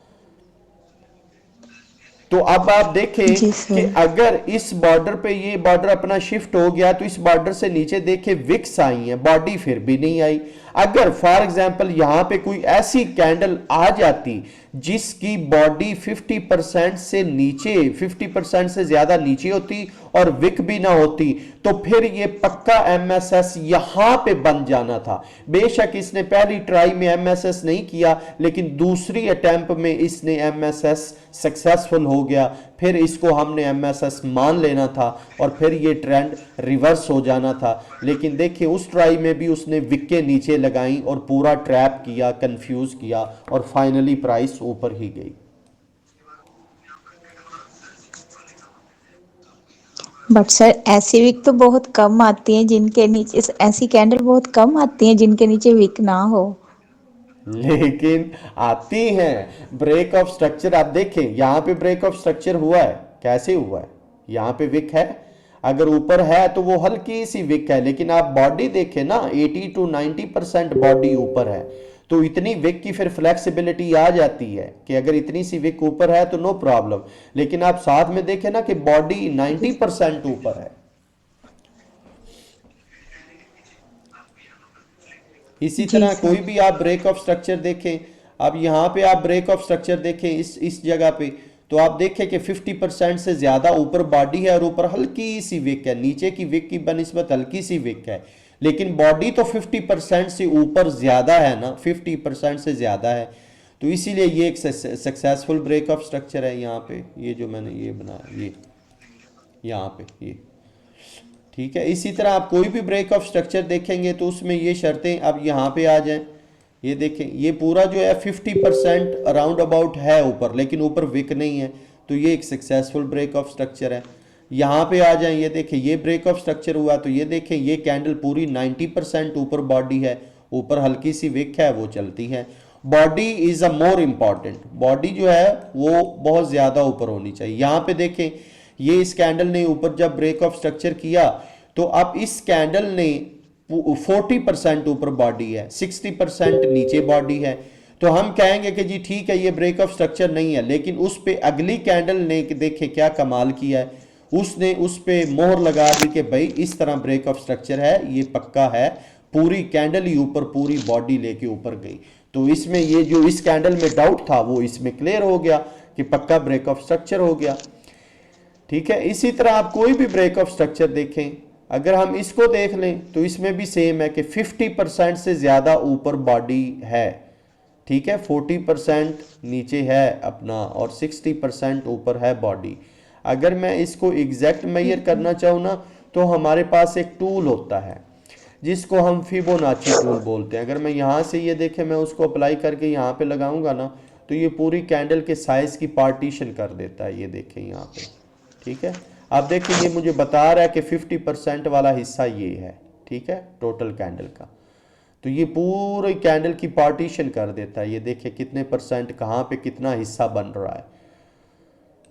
तो अब आप देखें जी कि सर। अगर इस बॉर्डर पे ये बॉर्डर अपना शिफ्ट हो गया तो इस बॉर्डर से नीचे देखें विक्स आई हैं, बॉडी फिर भी नहीं आई। अगर फॉर एग्जांपल यहां पे कोई ऐसी कैंडल आ जाती जिसकी बॉडी 50% से नीचे, 50% से ज्यादा नीचे होती और विक भी ना होती, तो फिर ये पक्का MSS यहां पे बन जाना था। बेशक इसने पहली ट्राई में MSS नहीं किया, लेकिन दूसरी अटेम्प्ट में इसने MSS सक्सेसफुल हो गया, फिर इसको हमने MSS मान लेना था और फिर ये ट्रेंड रिवर्स हो जाना था। लेकिन देखिए उस ट्राई में भी उसने विक्के नीचे लगाई और पूरा ट्रैप किया, कंफ्यूज किया और फाइनली प्राइस ऊपर ही गई। बट सर ऐसी वीक तो बहुत कम आती हैं जिनके नीचे, ऐसी कैंडल बहुत कम आती हैं जिनके नीचे वीक ना हो। लेकिन आती हैं ब्रेक ऑफ स्ट्रक्चर। आप देखें यहां पे ब्रेक ऑफ स्ट्रक्चर हुआ है, कैसे हुआ है, यहां पे विक है, अगर ऊपर है तो वो हल्की सी विक है, लेकिन आप बॉडी देखें ना 80 to 90% बॉडी ऊपर है, तो इतनी विक की फिर फ्लेक्सिबिलिटी आ जाती है कि अगर इतनी सी विक ऊपर है तो नो प्रॉब्लम। लेकिन आप साथ में देखें ना कि बॉडी 90% ऊपर है। इसी जी तरह कोई सर। भी आप ब्रेक ऑफ स्ट्रक्चर देखें, अब यहाँ पे आप ब्रेक ऑफ स्ट्रक्चर देखें इस जगह पे, तो आप देखें कि 50% से ज़्यादा ऊपर बॉडी है और ऊपर हल्की सी विक है, नीचे की विक की बनिस्बत हल्की सी विक है, लेकिन बॉडी तो 50% से ऊपर ज़्यादा है ना, 50% से ज़्यादा है। तो इसीलिए ये एक सक्सेसफुल ब्रेक ऑफ स्ट्रक्चर है। यहाँ पे ये जो मैंने ये बनाया, ये यहाँ पे ये ठीक है। इसी तरह आप कोई भी ब्रेक ऑफ स्ट्रक्चर देखेंगे तो उसमें ये शर्तें अब यहाँ पे आ जाएं। ये देखें ये पूरा जो है 50% अराउंड अबाउट है ऊपर, लेकिन ऊपर विक नहीं है, तो ये एक सक्सेसफुल ब्रेक ऑफ स्ट्रक्चर है। यहाँ पे आ जाएं, ये देखें ये ब्रेक ऑफ स्ट्रक्चर हुआ, तो ये देखें ये कैंडल पूरी 90% ऊपर बॉडी है, ऊपर हल्की सी विक है, वो चलती है। Body is a more important, body जो है वो बहुत ज़्यादा ऊपर होनी चाहिए। यहाँ पे देखें ये इस कैंडल ने ऊपर जब ब्रेक ऑफ स्ट्रक्चर किया तो अब इस कैंडल ने 40% ऊपर बॉडी है, 60% नीचे बॉडी है, तो हम कहेंगे कि जी ठीक है ये ब्रेक ऑफ स्ट्रक्चर नहीं है। लेकिन उस पे अगली कैंडल ने देखे क्या कमाल किया है, उसने उस पे मोहर लगा दी कि भाई इस तरह ब्रेक ऑफ स्ट्रक्चर है, ये पक्का है, पूरी कैंडल ही ऊपर पूरी बॉडी लेके ऊपर गई। तो इसमें ये जो इस कैंडल में डाउट था वो इसमें क्लियर हो गया कि पक्का ब्रेक ऑफ स्ट्रक्चर हो गया। ठीक है। इसी तरह आप कोई भी ब्रेक ऑफ स्ट्रक्चर देखें, अगर हम इसको देख लें तो इसमें भी सेम है कि 50% से ज़्यादा ऊपर बॉडी है, ठीक है, 40% नीचे है अपना और 60% ऊपर है बॉडी। अगर मैं इसको एग्जैक्ट मेजर करना चाहूँ ना, तो हमारे पास एक टूल होता है जिसको हम फिबोनाची टूल बोलते हैं। अगर मैं यहाँ से ये देखें, मैं उसको अप्लाई करके यहाँ पे लगाऊंगा ना, तो ये पूरी कैंडल के साइज की पार्टीशन कर देता है। ये देखें यहाँ पे, ठीक है। आप देखें ये मुझे बता रहा है कि 50% वाला हिस्सा ये है, ठीक है, टोटल कैंडल का। तो ये पूरी कैंडल की पार्टीशन कर देता है। ये देखें कितने परसेंट कहाँ पे कितना हिस्सा बन रहा है,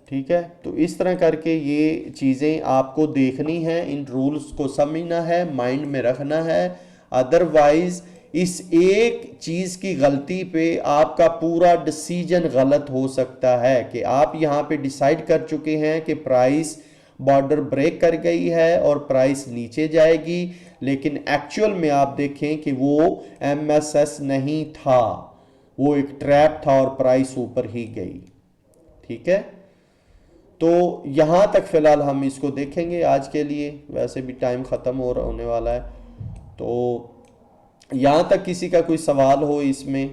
ठीक है। तो इस तरह करके ये चीज़ें आपको देखनी है, इन रूल्स को समझना है, माइंड में रखना है। अदरवाइज इस एक चीज़ की गलती पे आपका पूरा डिसीजन गलत हो सकता है कि आप यहाँ पे डिसाइड कर चुके हैं कि प्राइस बॉर्डर ब्रेक कर गई है और प्राइस नीचे जाएगी, लेकिन एक्चुअल में आप देखें कि वो एमएसएस नहीं था, वो एक ट्रैप था और प्राइस ऊपर ही गई, ठीक है। तो यहाँ तक फ़िलहाल हम इसको देखेंगे आज के लिए, वैसे भी टाइम ख़त्म होने वाला है। तो यहाँ तक किसी का कोई सवाल हो इसमें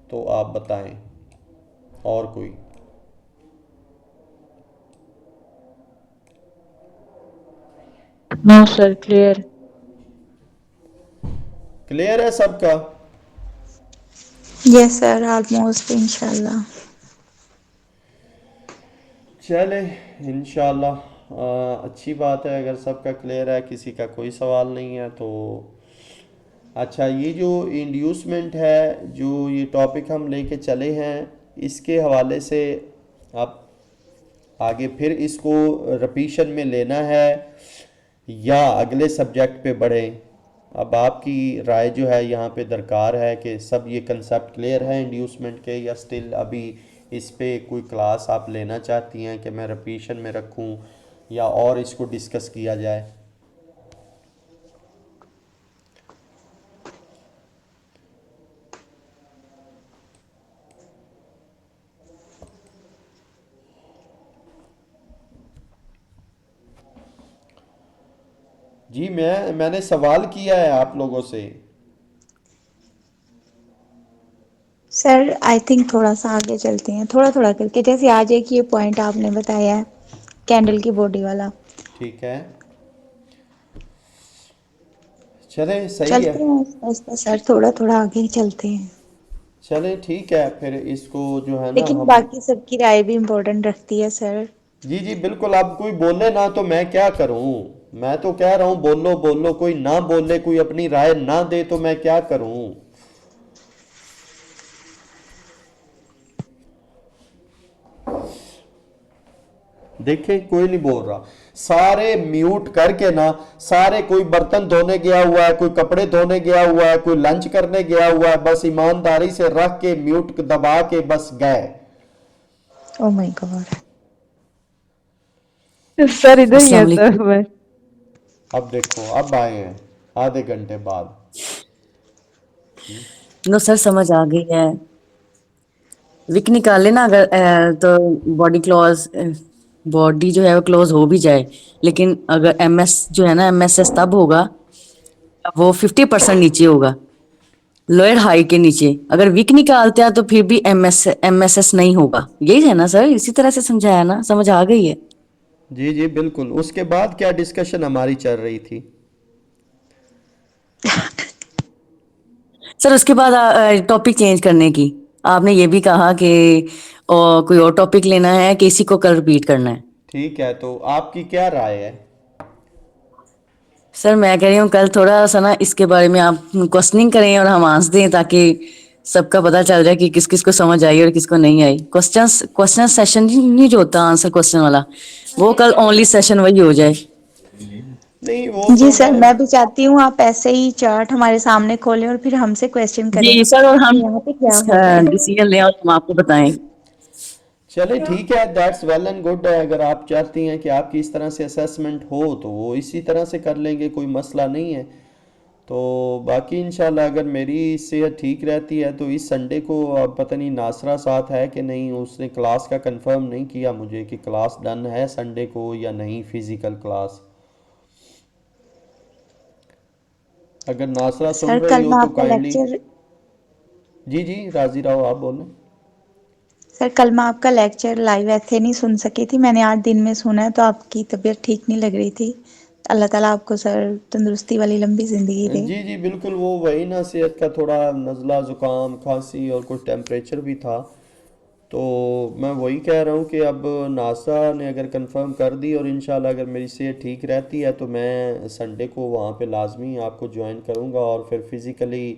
तो आप बताएं, और कोई? No sir, clear. क्लियर है सबका? यस सर, ऑलमोस्ट इंशाल्लाह। चले इंशाल्लाह, अच्छी बात है अगर सबका क्लियर है, किसी का कोई सवाल नहीं है तो। अच्छा, ये जो इंड्यूसमेंट है, जो ये टॉपिक हम लेके चले हैं, इसके हवाले से आप आगे फिर इसको रिपीशन में लेना है या अगले सब्जेक्ट पे बढ़ें? अब आपकी राय जो है यहाँ पे दरकार है कि सब ये कंसेप्ट क्लियर है इंड्यूसमेंट के, या स्टिल अभी इस पे कोई क्लास आप लेना चाहती हैं कि मैं रिपीशन में रखूँ या और इसको डिस्कस किया जाए? जी, मैंने सवाल किया है आप लोगों से। सर आई थिंक थोड़ा सा आगे चलते हैं, थोड़ा थोड़ा करके, जैसे आज एक ये पॉइंट आपने बताया है कैंडल की बॉडी वाला, ठीक है, चले सही है। चलते हैं आहिस्ता सर, थोड़ा थोड़ा आगे ही चलते हैं। चले ठीक है, फिर इसको जो है ना लेकिन हम। बाकी सबकी राय भी इम्पोर्टेंट रखती है सर। जी जी बिल्कुल, अब कोई बोले ना तो मैं क्या करूं? मैं तो कह रहा हूं बोलो बोलो, कोई ना बोले, कोई अपनी राय ना दे तो मैं क्या करूं? देखें कोई नहीं बोल रहा, सारे म्यूट करके ना, सारे, कोई बर्तन धोने गया हुआ है, कोई कपड़े धोने गया हुआ है, कोई लंच करने गया हुआ है, बस ईमानदारी से रख के म्यूट दबा के बस गए। Oh my God. सर इधर ही अस्सलाम है वालेकुम। सर मैं। अब देखो, अब आए हैं आधे घंटे बाद। नो सर, समझ आ गई है। विक निकाले ना अगर तो बॉडी जो है वो क्लोज हो भी जाए, लेकिन अगर एमएस जो है ना, एमएसएस तब होगा जब वो 50% नीचे होगा, लोअर हाई के नीचे। अगर विक निकालते हैं तो फिर भी एमएसएस नहीं होगा। यही है ना सर? इसी तरह से समझाया ना, समझ आ गई है? जी जी बिल्कुल। उसके बाद क्या डिस्कशन हमारी चल रही थी? सर उसके बाद टॉपिक चेंज करने की आपने ये भी कहा कि कोई और टॉपिक लेना है कि इसी को कल रिपीट करना है। ठीक है, तो आपकी क्या राय है? सर मैं कह रही हूँ कल थोड़ा सा ना इसके बारे में आप क्वेश्चनिंग करें और हम आंसर दें, ताकि सबका पता चल जाए कि किस किस को समझ आई और किसको नहीं आई। क्वेश्चन सेशन नहीं जो होता आंसर क्वेश्चन वाला, वो कल ओनली सेशन वही हो जाए। नहीं, वो जी तो सर, मैं। मैं भी चाहती हूँ आप ऐसे ही चार्ट हमारे सामने खोलें और फिर हमसे क्वेश्चन करें जी सर, और कि हम यहाँ पे क्या हो रहा है। डिसीजन लें और हम आपको बताएं। चले ठीक है, दैट्स वेल एंड गुड है। अगर आप चाहती हैं कि आपकी इस तरह से असेसमेंट हो तो वो इसी तरह से कर लेंगे, कोई मसला नहीं है। तो बाकी इंशाल्लाह अगर मेरी सेहत ठीक रहती है तो इस संडे को, अब पता नहीं नासरा साथ है कि नहीं, उसने क्लास का कंफर्म नहीं किया मुझे कि क्लास डन है संडे को या नहीं, फिज़िकल क्लास। अगर नासरा सुन सर रही कल हो मैं तो आपका काइंडली। लेक्चर जी जी, राजी रहो, आप बोलें। सर कल मैं आपका लेक्चर लाइव ऐसे नहीं सुन सकी थी, मैंने 8 दिन में सुना है, तो आपकी तबीयत ठीक नहीं लग रही थी। अल्लाह ताला आपको सर तंदुरुस्ती वाली लंबी जिंदगी दे। जी जी बिल्कुल, वो वही ना, सेहत का थोड़ा नज़ला ज़ुकाम खांसी और कुछ टेम्परेचर भी था। तो मैं वही कह रहा हूँ कि अब नासा ने अगर कंफर्म कर दी और इंशाल्लाह अगर मेरी सेहत ठीक रहती है तो मैं संडे को वहाँ पे लाजमी आपको ज्वाइन करूँगा। और फिर फिज़िकली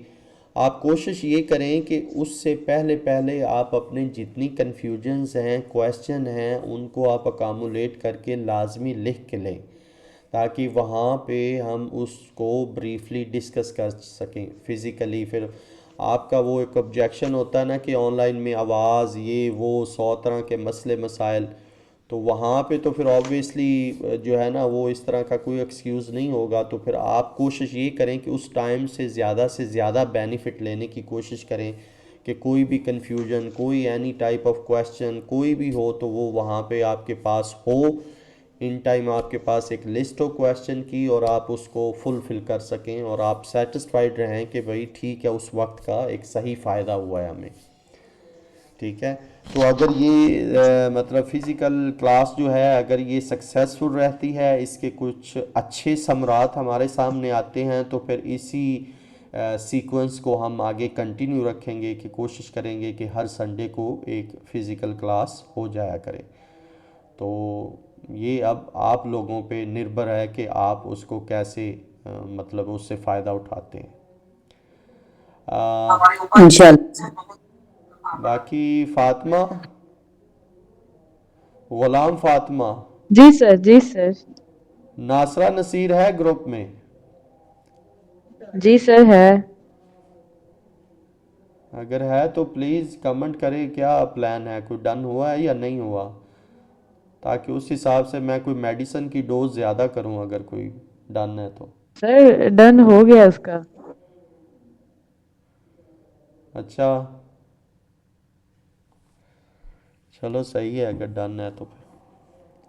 आप कोशिश ये करें कि उससे पहले पहले आप अपने जितनी कन्फ्यूजन्स हैं, क्वेश्चन हैं, उनको आप अकामुलेट करके लाजमी लिख के लें, ताकि वहाँ पे हम उसको ब्रीफली डिस्कस कर सकें फिज़िकली। फिर आपका वो एक ऑब्जेक्शन होता है ना कि ऑनलाइन में आवाज़, ये वो 100 तरह के मसले मसाइल, तो वहाँ पे तो फिर ऑब्वियसली जो है ना, वो इस तरह का कोई एक्सक्यूज़ नहीं होगा। तो फिर आप कोशिश ये करें कि उस टाइम से ज़्यादा बेनिफिट लेने की कोशिश करें कि कोई भी कन्फ्यूजन, कोई एनी टाइप ऑफ क्वेश्चन कोई भी हो तो वो वहाँ पे आपके पास हो। इन टाइम आपके पास एक लिस्ट हो क्वेश्चन की और आप उसको फुलफ़िल कर सकें और आप सेटिस्फाइड रहें कि भाई ठीक है, उस वक्त का एक सही फ़ायदा हुआ है हमें। ठीक है। तो अगर ये मतलब फ़िज़िकल क्लास जो है, अगर ये सक्सेसफुल रहती है, इसके कुछ अच्छे समरात हमारे सामने आते हैं, तो फिर इसी सीक्वेंस को हम आगे कंटिन्यू रखेंगे कि कोशिश करेंगे कि हर संडे को एक फ़िज़िकल क्लास हो जाया करे। तो ये अब आप लोगों पे निर्भर है कि आप उसको कैसे मतलब उससे फ़ायदा उठाते हैं। आ, इंशाल्लाह। बाकी फ़ातिमा, ग़ुलाम फ़ातिमा, जी सर, जी सर। नासरा नसीर है ग्रुप में? जी सर है। अगर है तो प्लीज़ कमेंट करें, क्या प्लान है, कोई डन हुआ है या नहीं हुआ, ताकि उस हिसाब से मैं कोई मेडिसिन की डोज ज़्यादा करूं अगर कोई डन है तो। सर डन हो गया उसका। अच्छा, चलो सही है, अगर डन है तो फिर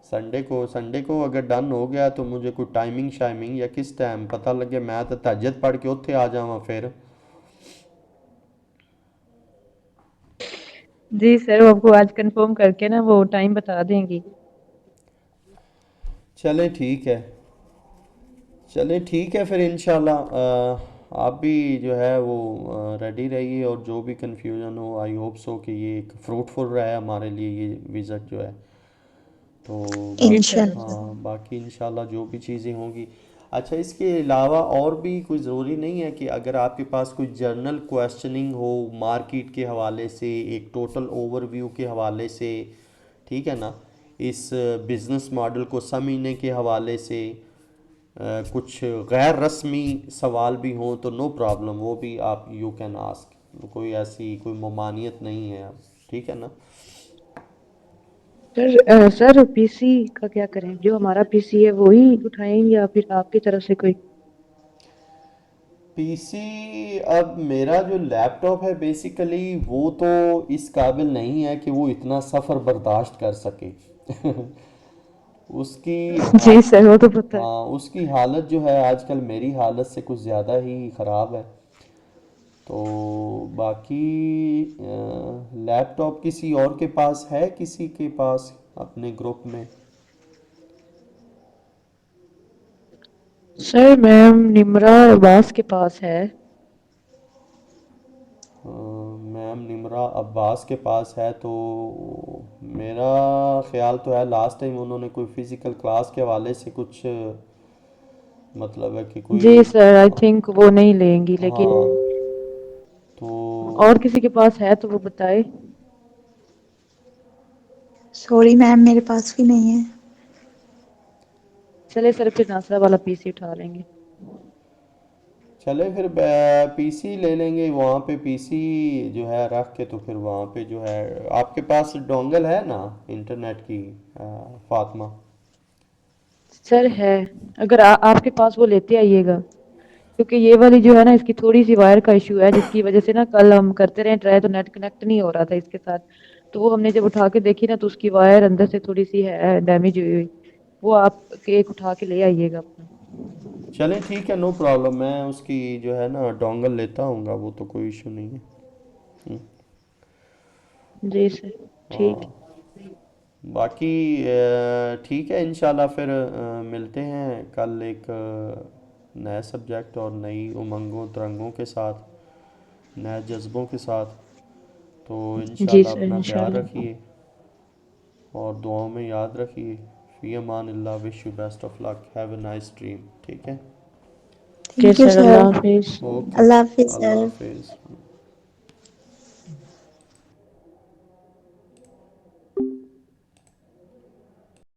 संडे को अगर डन हो गया तो मुझे कोई टाइमिंग शाइमिंग या किस टाइम पता लगे, मैं तो तहज्जुद पढ़ के उत्थे आ जावा फिर। जी सर, वो आपको आज कंफर्म करके ना वो टाइम बता देंगी। चले ठीक है, चले ठीक है फिर इंशाल्लाह आप भी जो है वो रेडी रहिए, और जो भी कंफ्यूजन हो, आई होप सो कि ये एक फ्रूटफुल रहा है हमारे लिए ये विज़िट जो है। तो इंशाल्लाह। हाँ, बाकी इंशाल्लाह जो भी चीज़ें होंगी। अच्छा, इसके अलावा और भी कोई ज़रूरी नहीं है कि अगर आपके पास कोई जर्नल क्वेश्चनिंग हो मार्केट के हवाले से, एक टोटल ओवरव्यू के हवाले से, ठीक है ना, इस बिज़नेस मॉडल को समझने के हवाले से, कुछ गैर रस्मी सवाल भी हों तो नो प्रॉब्लम, वो भी आप यू कैन आस्क, कोई ऐसी कोई ममानियत नहीं है, ठीक है ना। सर पीसी का क्या करें? जो हमारा पीसी है वो ही उठाएं या फिर आपकी तरफ से कोई? पीसी, अब मेरा जो लैपटॉप है बेसिकली वो तो इस काबिल नहीं है कि वो इतना सफ़र बर्दाश्त कर सके उसकी जी सर, वो तो पता है। हाँ, उसकी हालत जो है आजकल मेरी हालत से कुछ ज़्यादा ही ख़राब है। तो बाकी लैपटॉप किसी और के पास है, किसी के पास अपने ग्रुप में? सर मैम निम्रा अब्बास के पास है। मैम निमरा अब्बास के पास है, तो मेरा ख्याल तो है लास्ट टाइम उन्होंने कोई फिज़िकल क्लास के हवाले से कुछ मतलब है कि कोई। जी सर, आई थिंक वो नहीं लेंगी, लेकिन हाँ, तो और किसी के पास है तो वो बताए। सॉरी मैम, मेरे पास भी नहीं है। चले सर, फिर नासरा वाला पीसी उठा लेंगे। चले फिर पीसी ले लेंगे, वहाँ पे पीसी जो है रख के, तो फिर वहाँ पे जो है आपके पास डोंगल है ना इंटरनेट की, फातिमा? सर है। अगर आपके पास वो लेते आइएगा, क्योंकि ये वाली जो है ना, इसकी थोड़ी सी वायर का इशू है, जिसकी वजह से ना कल हम करते रहे ट्राई तो नेट कनेक्ट नहीं हो रहा था इसके साथ। तो वो हमने जब उठा के देखी ना, तो उसकी वायर अंदर से थोड़ी सी है डैमेज हुई हुई। वो आप एक उठा के ले आइएगा अपना। चलें ठीक है, नो प्रॉब्लम, मैं उसकी जो है ना डोंगल लेता हूँगा, वो तो कोई इशू नहीं है। जी सर, ठीक। हाँ, बाकी ठीक है, इंशाल्लाह फिर मिलते हैं कल एक नए सब्जेक्ट और नई उमंगों तरंगों के साथ, नए जज्बों के साथ। तो जी इंशाल्लाह सर, अपना ख्याल इंशाल्लाह। रखिए और दुआओं में याद रखिए। फ़ी अमानिल्लाह, wish you best of luck, have a nice dream. ठीक है, okay thank you sir, sir. अल्लाह हाफिज। ओके, अल्लाह हाफिज अल्लाह सर। हाफिज़।